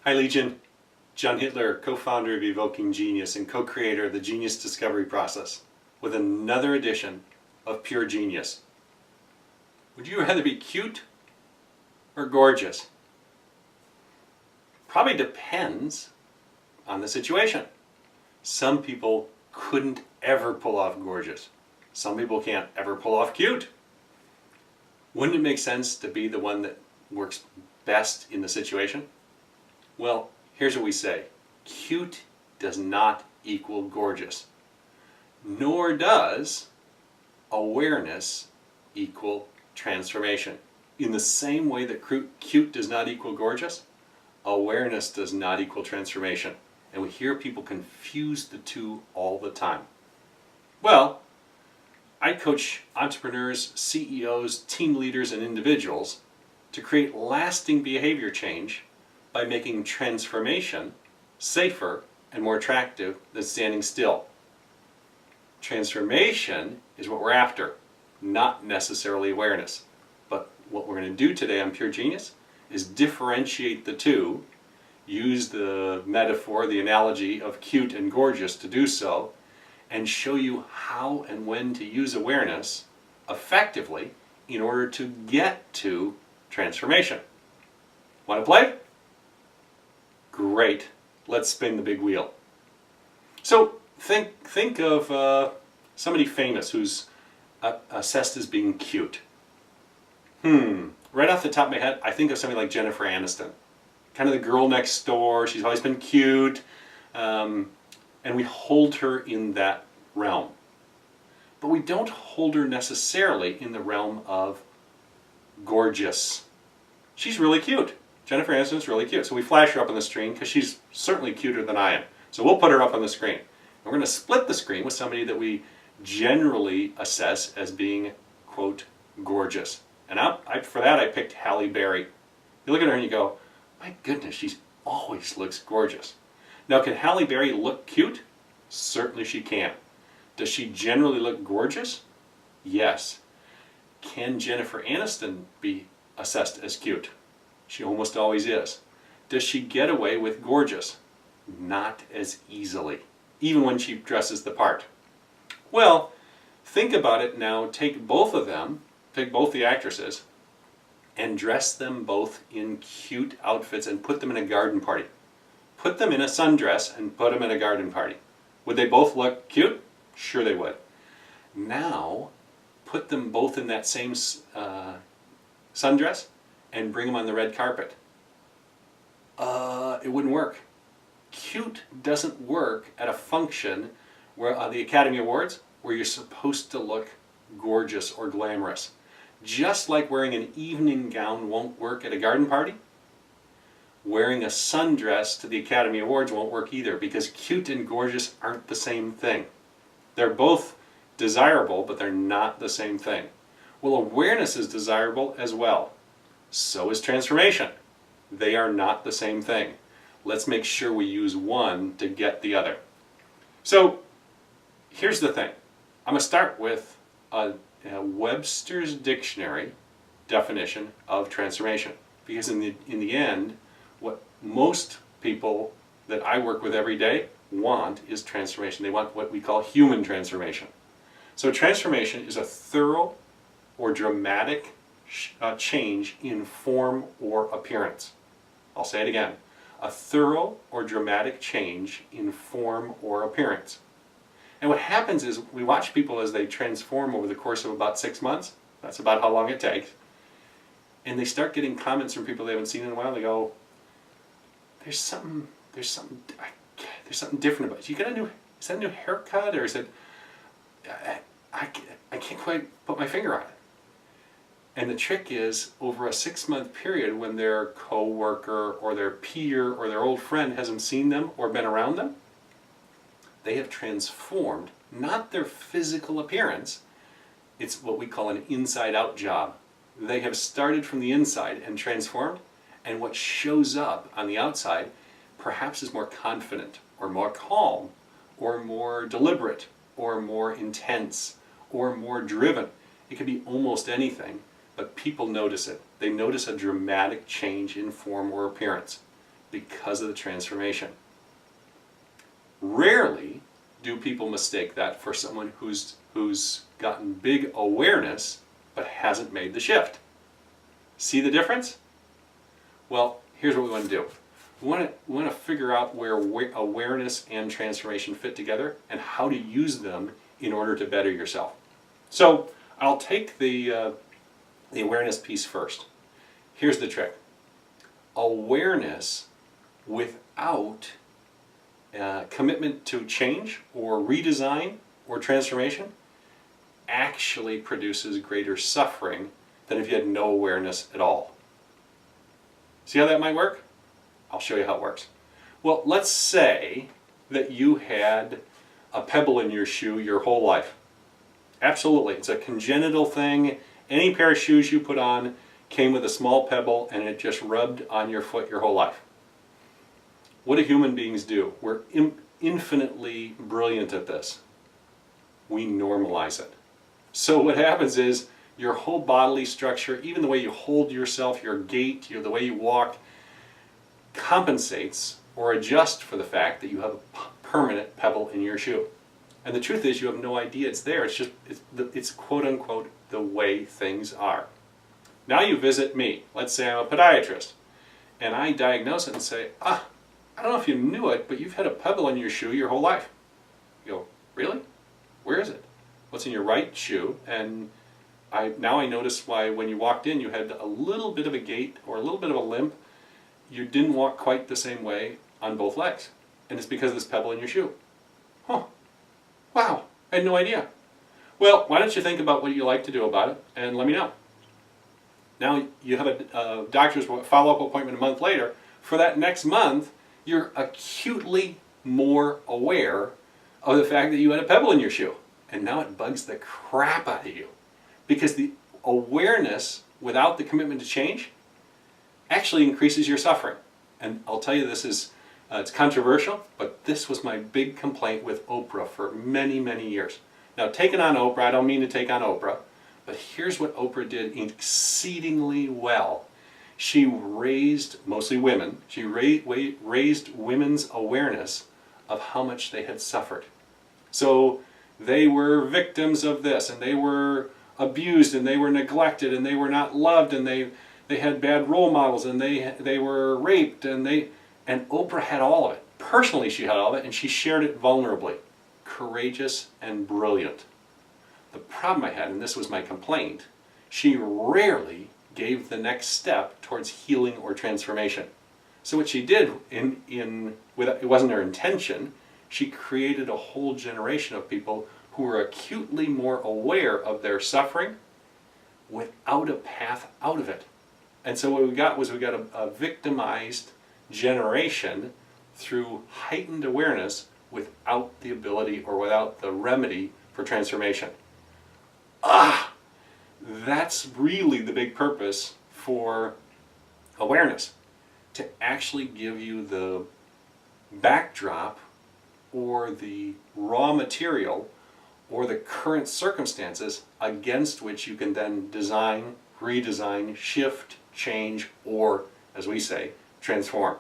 Hi Legion, John Hitler, co-founder of Evoking Genius and co-creator of the Genius Discovery Process, with another edition of Pure Genius. Would you rather be cute or gorgeous? Probably depends on the situation. Some people couldn't ever pull off gorgeous. Some people can't ever pull off cute. Wouldn't it make sense to be the one that works best in the situation? Well, here's what we say. Cute does not equal gorgeous. Nor does awareness equal transformation. In the same way that cute does not equal gorgeous, awareness does not equal transformation. And we hear people confuse the two all the time. Well, I coach entrepreneurs, CEOs, team leaders, and individuals to create lasting behavior change by making transformation safer and more attractive than standing still. Transformation is what we're after, not necessarily awareness. But what we're going to do today on Pure Genius is differentiate the two, use the metaphor, the analogy of cute and gorgeous to do so, and show you how and when to use awareness effectively in order to get to transformation. Want to play? Great. Let's spin the big wheel. So think of somebody famous who's assessed as being cute. Right off the top of my head, I think of somebody like Jennifer Aniston. Kind of the girl next door. She's always been cute. And we hold her in that realm. But we don't hold her necessarily in the realm of gorgeous. She's really cute. Jennifer Aniston's really cute. So we flash her up on the screen because she's certainly cuter than I am. So we'll put her up on the screen. And we're going to split the screen with somebody that we generally assess as being, quote, gorgeous. And for that I picked Halle Berry. You look at her and you go, my goodness, she always looks gorgeous. Now, can Halle Berry look cute? Certainly she can. Does she generally look gorgeous? Yes. Can Jennifer Aniston be assessed as cute? She almost always is. Does she get away with gorgeous? Not as easily, even when she dresses the part. Well, think about it now. Take both of them, take both the actresses, and dress them both in cute outfits and put them in a garden party. Put them in a sundress and put them in a garden party. Would they both look cute? Sure they would. Now, put them both in that same sundress and bring them on the red carpet. It wouldn't work. Cute doesn't work at a function where the Academy Awards where you're supposed to look gorgeous or glamorous. Just like wearing an evening gown won't work at a garden party, wearing a sundress to the Academy Awards won't work either, because cute and gorgeous aren't the same thing. They're both desirable, but they're not the same thing. Well, awareness is desirable as well. So is transformation. They are not the same thing. Let's make sure we use one to get the other. So here's the thing. I'm going to start with a Webster's Dictionary definition of transformation, because in the end, what most people that I work with every day want is transformation. They want what we call human transformation. So transformation is a thorough or dramatic change in form or appearance. I'll say it again. A thorough or dramatic change in form or appearance. And what happens is we watch people as they transform over the course of about 6 months. That's about how long it takes. And they start getting comments from people they haven't seen in a while. They go, there's something different about it. You got is that a new haircut, or is it, I can't quite put my finger on it. And the trick is, over a 6-month period, when their coworker or their peer or their old friend hasn't seen them or been around them, they have transformed, not their physical appearance. It's what we call an inside-out job. They have started from the inside and transformed, and what shows up on the outside perhaps is more confident, or more calm, or more deliberate, or more intense, or more driven. It could be almost anything, but people notice it. They notice a dramatic change in form or appearance. because of the transformation. Rarely do people mistake that for someone who's gotten big awareness but hasn't made the shift. See the difference? Well, here's what we want to do. We want to figure out where awareness and transformation fit together and how to use them in order to better yourself. So I'll take the awareness piece first. Here's the trick. Awareness without commitment to change or redesign or transformation actually produces greater suffering than if you had no awareness at all. See how that might work? I'll show you how it works. Well, let's say that you had a pebble in your shoe your whole life. Absolutely, it's a congenital thing. Any pair of shoes you put on came with a small pebble and it just rubbed on your foot your whole life. What do human beings do? We're infinitely brilliant at this. We normalize it. So what happens is your whole bodily structure, even the way you hold yourself, your gait, the way you walk, compensates or adjusts for the fact that you have a permanent pebble in your shoe. And the truth is you have no idea it's there. It's quote unquote the way things are. Now you visit me. Let's say I'm a podiatrist. And I diagnose it and say, I don't know if you knew it, but you've had a pebble in your shoe your whole life. You go, really? Where is it? What's in your right shoe? And now I notice why when you walked in you had a little bit of a gait or a little bit of a limp. You didn't walk quite the same way on both legs. And it's because of this pebble in your shoe. Huh. Wow. I had no idea. Well, why don't you think about what you like to do about it and let me know. Now you have a doctor's follow-up appointment a month later. For that next month, you're acutely more aware of the fact that you had a pebble in your shoe. And now it bugs the crap out of you. Because the awareness without the commitment to change actually increases your suffering. And I'll tell you this is, it's controversial, but this was my big complaint with Oprah for many, many years. Now taking on Oprah, I don't mean to take on Oprah, but here's what Oprah did exceedingly well. She raised, mostly women, she raised women's awareness of how much they had suffered. So they were victims of this, and they were abused, and they were neglected, and they were not loved, and they had bad role models, and they were raped, and Oprah had all of it. Personally, she had all of it, and she shared it vulnerably. Courageous and brilliant. The problem I had, and this was my complaint, she rarely gave the next step towards healing or transformation. So what she did, it wasn't her intention, she created a whole generation of people who were acutely more aware of their suffering without a path out of it. And so what we got was a victimized generation through heightened awareness without the ability or without the remedy for transformation. That's really the big purpose for awareness, to actually give you the backdrop or the raw material or the current circumstances against which you can then design, redesign, shift, change, or, as we say, transform.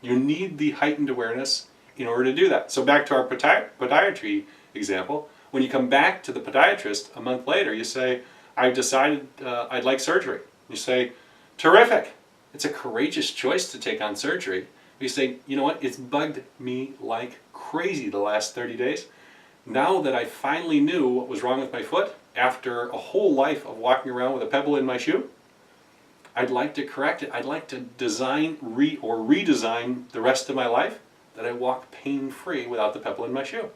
You need the heightened awareness in order to do that. So back to our podiatry example, when you come back to the podiatrist a month later, you say, I've decided I'd like surgery. You say, terrific. It's a courageous choice to take on surgery. You say, you know what, it's bugged me like crazy the last 30 days. Now that I finally knew what was wrong with my foot, after a whole life of walking around with a pebble in my shoe, I'd like to correct it. I'd like to design or redesign the rest of my life that I walk pain-free without the pebble in my shoe.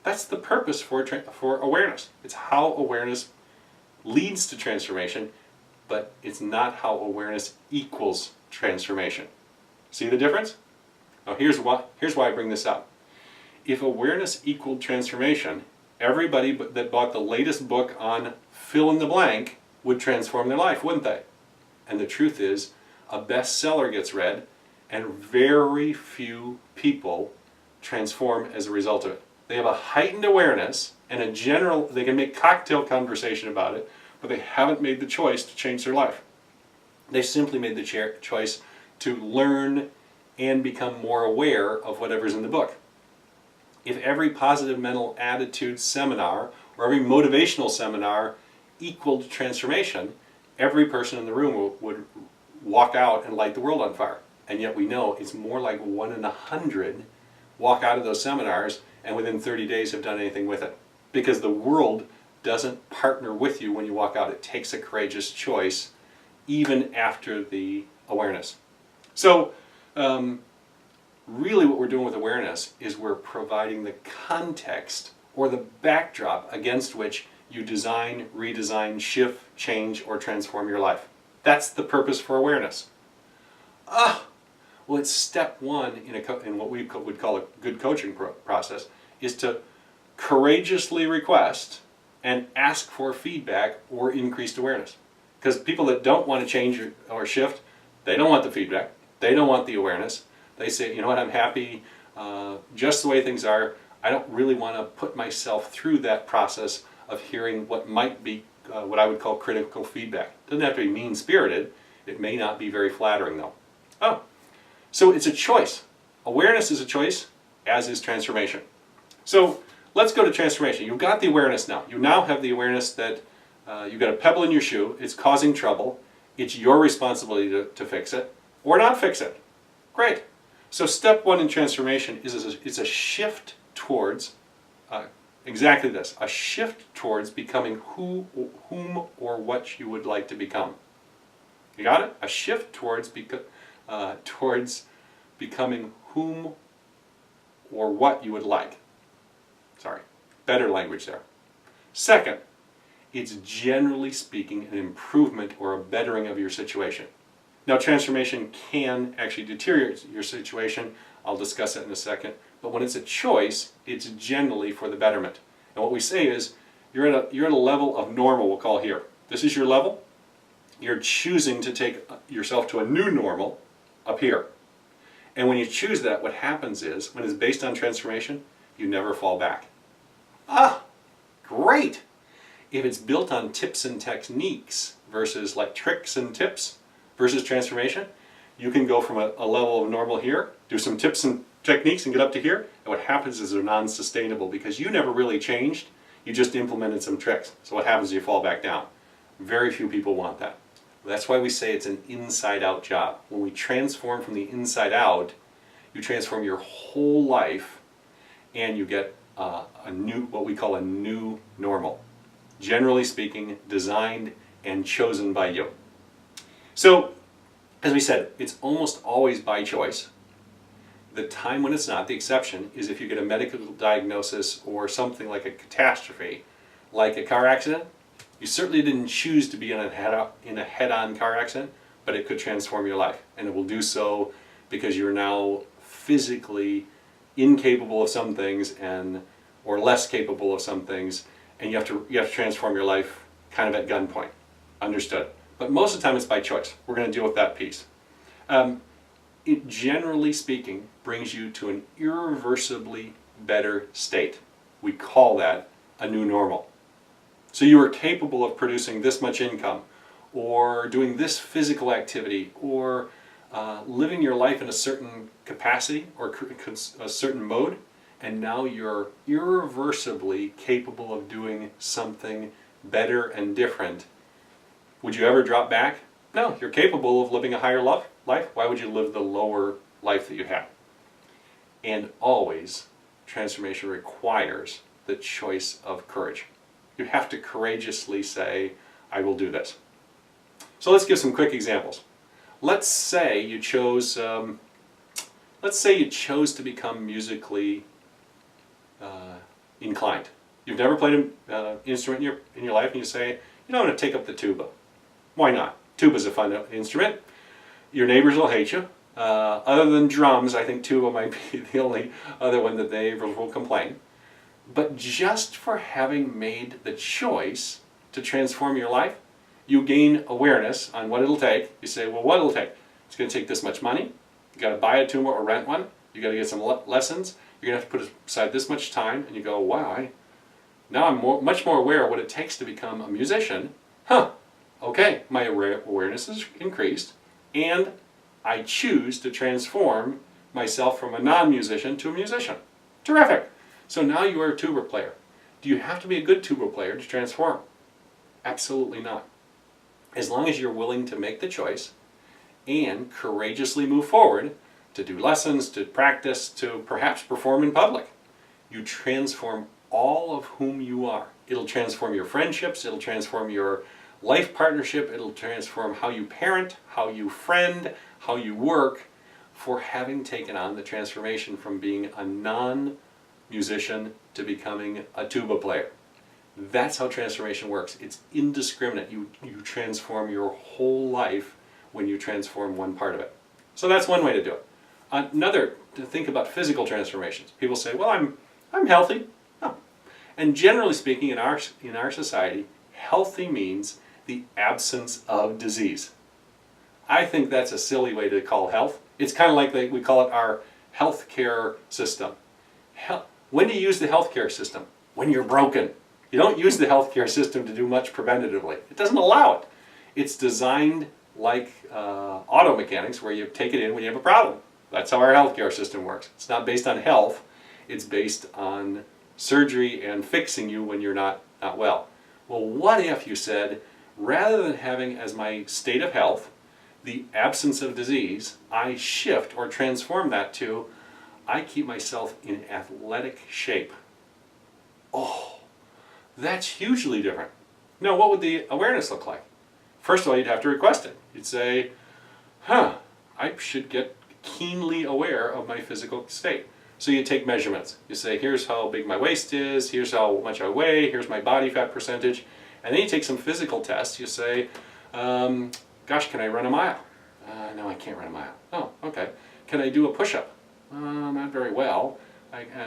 That's the purpose for awareness. It's how awareness leads to transformation, but it's not how awareness equals transformation. See the difference? Now here's why I bring this up. If awareness equaled transformation, everybody that bought the latest book on fill in the blank would transform their life, wouldn't they? And the truth is, a bestseller gets read, and very few people transform as a result of it. They have a heightened awareness and they can make cocktail conversation about it, but they haven't made the choice to change their life. They simply made the choice to learn and become more aware of whatever's in the book. If every positive mental attitude seminar or every motivational seminar equaled transformation, every person in the room would walk out and light the world on fire. And yet we know it's more like 1 in 100 walk out of those seminars and within 30 days have done anything with it. Because the world doesn't partner with you when you walk out. It takes a courageous choice even after the awareness. So really what we're doing with awareness is we're providing the context or the backdrop against which you design, redesign, shift, change, or transform your life. That's the purpose for awareness. Well, it's step one in what we would call a good coaching process, is to courageously request and ask for feedback or increased awareness. Because people that don't want to change or shift, they don't want the feedback, they don't want the awareness. They say, you know what, I'm happy just the way things are. I don't really want to put myself through that process of hearing what might be what I would call critical feedback. It doesn't have to be mean-spirited. It may not be very flattering though. So it's a choice. Awareness is a choice, as is transformation. So let's go to transformation. You've got the awareness now. You now have the awareness that you've got a pebble in your shoe. It's causing trouble. It's your responsibility to fix it or not fix it. Great. So step one in transformation is it's a shift towards exactly this, a shift towards becoming whom or what you would like to become. You got it? A shift towards becoming whom or what you would like. Sorry, better language there. Second, it's generally speaking an improvement or a bettering of your situation. Now, transformation can actually deteriorate your situation. I'll discuss that in a second. But when it's a choice, it's generally for the betterment. And what we say is, you're at a level of normal, we'll call here. This is your level. You're choosing to take yourself to a new normal up here. And when you choose that, what happens is, when it's based on transformation, you never fall back. Great! If it's built on tips and techniques versus like tricks and tips versus transformation, you can go from a level of normal here, do some tips and techniques and get up to here, and what happens is they're non-sustainable because you never really changed, you just implemented some tricks. So what happens is you fall back down. Very few people want that. That's why we say it's an inside-out job. When we transform from the inside out, you transform your whole life and you get what we call a new normal. Generally speaking, designed and chosen by you. So, as we said, it's almost always by choice. The time when it's not, the exception, is if you get a medical diagnosis or something like a catastrophe, like a car accident. You certainly didn't choose to be in a head-on car accident, but it could transform your life. And it will do so because you're now physically incapable of some things or less capable of some things, and you have to transform your life kind of at gunpoint. Understood. But most of the time it's by choice. We're going to deal with that piece. It generally speaking brings you to an irreversibly better state. We call that a new normal. So you are capable of producing this much income, or doing this physical activity, or living your life in a certain capacity or a certain mode, and now you're irreversibly capable of doing something better and different. Would you ever drop back? No, you're capable of living a higher life. Why would you live the lower life that you have? And always, transformation requires the choice of courage. You have to courageously say, I will do this. So let's give some quick examples. Let's say you chose to become musically inclined. You've never played an instrument in your life, and you say, I'm going to take up the tuba. Why not? Tuba's a fun instrument. Your neighbors will hate you. Other than drums, I think tuba might be the only other one that the neighbors will complain. But just for having made the choice to transform your life, you gain awareness on what it'll take. You say, well, what it'll take? It's going to take this much money. You got to buy a tuba or rent one. You got to get some lessons. You're going to have to put aside this much time. And you go, wow, now I'm much more aware of what it takes to become a musician. Okay, my awareness is increased, and I choose to transform myself from a non-musician to a musician. Terrific. So now you are a tuba player. Do you have to be a good tuba player to transform? Absolutely not. As long as you're willing to make the choice and courageously move forward to do lessons, to practice, to perhaps perform in public, you transform all of whom you are. It'll transform your friendships, it'll transform your life partnership, it'll transform how you parent, how you friend, how you work, for having taken on the transformation from being a non-musician to becoming a tuba player. That's how transformation works. It's indiscriminate. You transform your whole life when you transform one part of it. So that's one way to do it. Another, to think about physical transformations. People say, well, I'm healthy. Oh. And generally speaking, in our society, healthy means the absence of disease. I think that's a silly way to call health. It's kind of like we call it our healthcare system. When do you use the healthcare system? When you're broken. You don't use the healthcare system to do much preventatively. It doesn't allow it. It's designed like auto mechanics, where you take it in when you have a problem. That's how our healthcare system works. It's not based on health. It's based on surgery and fixing you when you're not well. Well, what if you said, rather than having as my state of health the absence of disease, I shift or transform that to, I keep myself in athletic shape. Oh, that's hugely different. Now, what would the awareness look like? First of all, you'd have to request it. You'd say, I should get keenly aware of my physical state. So you take measurements. You say, here's how big my waist is, here's how much I weigh, here's my body fat percentage. And then you take some physical tests. You say, gosh, can I run a mile? No, I can't run a mile. Oh, okay. Can I do a push-up? Not very well.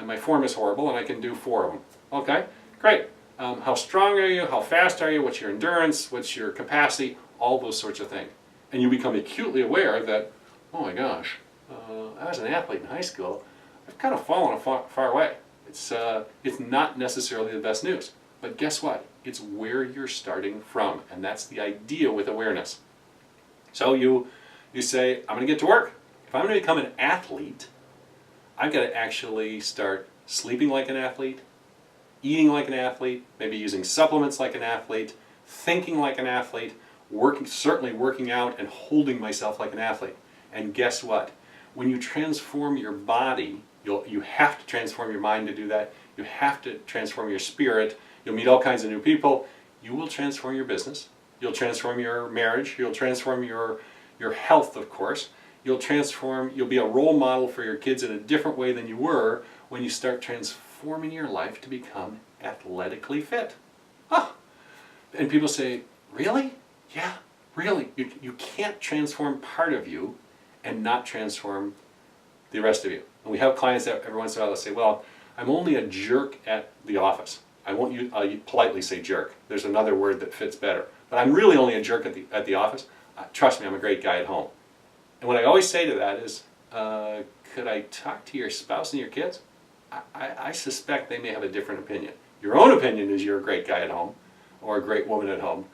My form is horrible, and I can do 4 of them. Okay, great. How strong are you? How fast are you? What's your endurance? What's your capacity? All those sorts of things. And you become acutely aware that, oh my gosh, I was an athlete in high school. I've kind of fallen far away. It's not necessarily the best news. But guess what? It's where you're starting from. And that's the idea with awareness. So you say, I'm going to get to work. If I'm going to become an athlete, I've got to actually start sleeping like an athlete, eating like an athlete, maybe using supplements like an athlete, thinking like an athlete, certainly working out and holding myself like an athlete. And guess what? When you transform your body, you have to transform your mind to do that. You have to transform your spirit. You'll meet all kinds of new people. You will transform your business. You'll transform your marriage. You'll transform your health, of course. You'll be a role model for your kids in a different way than you were when you start transforming your life to become athletically fit. And people say, really? Yeah, really. You can't transform part of you and not transform the rest of you. And we have clients that every once in a while say, well, I'm only a jerk at the office. I'll politely say jerk. There's another word that fits better. But I'm really only a jerk at the office. Trust me, I'm a great guy at home. And what I always say to that is, could I talk to your spouse and your kids? I suspect they may have a different opinion. Your own opinion is you're a great guy at home or a great woman at home.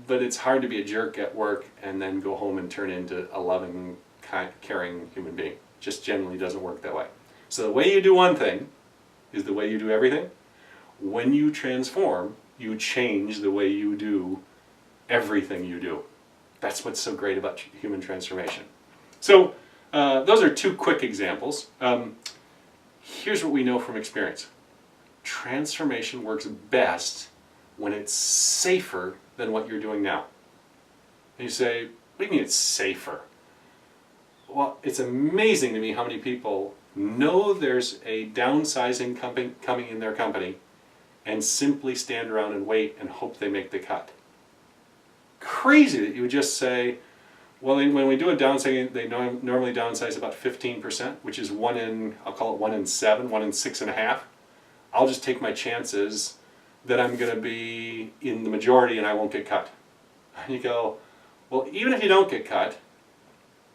But it's hard to be a jerk at work and then go home and turn into a loving, caring human being. Just generally doesn't work that way. So the way you do one thing is the way you do everything. When you transform, you change the way you do everything you do. That's what's so great about human transformation. So those are 2 quick examples. Here's what we know from experience. Transformation works best when it's safer than what you're doing now. And you say, what do you mean it's safer? Well, it's amazing to me how many people know there's a downsizing coming in their company and simply stand around and wait and hope they make the cut. Crazy that you would just say, well, when we do a downsizing, they normally downsize about 15%, which is 1 in, I'll call it 1 in 7, 1 in 6.5. I'll just take my chances that I'm going to be in the majority and I won't get cut. And you go, well, even if you don't get cut,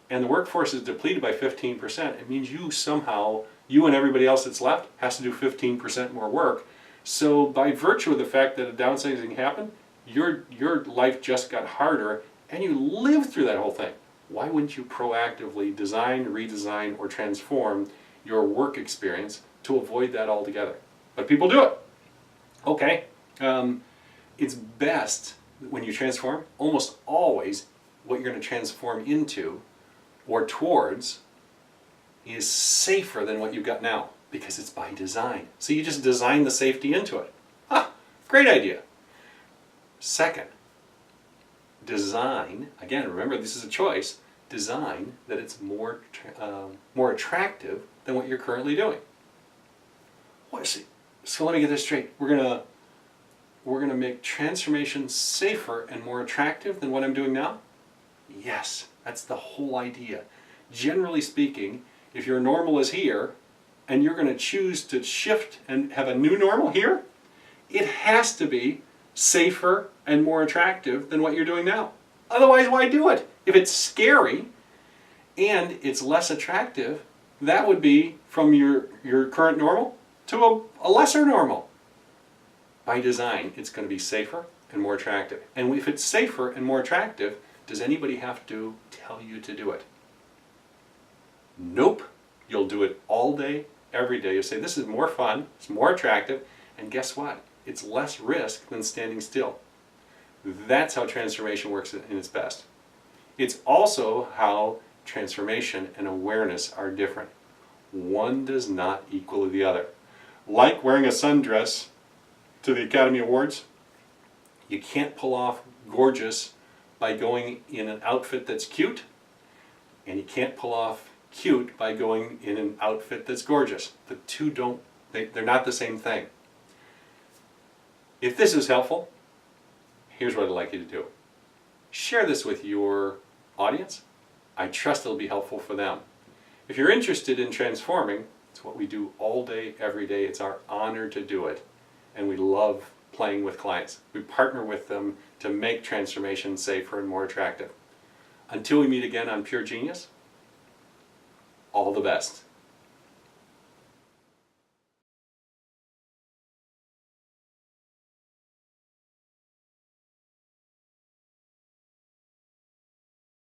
and the workforce is depleted by 15%, it means you and everybody else that's left has to do 15% more work. So by virtue of the fact that a downsizing happened, your life just got harder and you lived through that whole thing. why wouldn't you proactively design, redesign, or transform your work experience to avoid that altogether? But people do it. Okay, it's best when you transform, almost always what you're going to transform into or towards is safer than what you've got now, because it's by design. So you just design the safety into it. Ah, great idea. Second, design, again, remember this is a choice, design that it's more attractive than what you're currently doing. So let me get this straight. We're gonna make transformation safer and more attractive than what I'm doing now? Yes, that's the whole idea. Generally speaking, if your normal is here and you're going to choose to shift and have a new normal here, it has to be safer and more attractive than what you're doing now. Otherwise, why do it? If it's scary and it's less attractive, that would be from your current normal to a lesser normal. By design, it's going to be safer and more attractive. And if it's safer and more attractive, does anybody have to tell you to do it? Nope. You'll do it all day, every day. You'll say, this is more fun, it's more attractive, and guess what? It's less risk than standing still. That's how transformation works in its best. It's also how transformation and awareness are different. One does not equal the other. Like wearing a sundress to the Academy Awards, you can't pull off gorgeous by going in an outfit that's cute, and you can't pull off cute by going in an outfit that's gorgeous. The two they're not the same thing. If this is helpful, here's what I'd like you to do. Share this with your audience. I trust it'll be helpful for them. If you're interested in transforming, it's what we do all day, every day. It's our honor to do it. And we love playing with clients. We partner with them to make transformation safer and more attractive. Until we meet again on Pure Genius, all the best.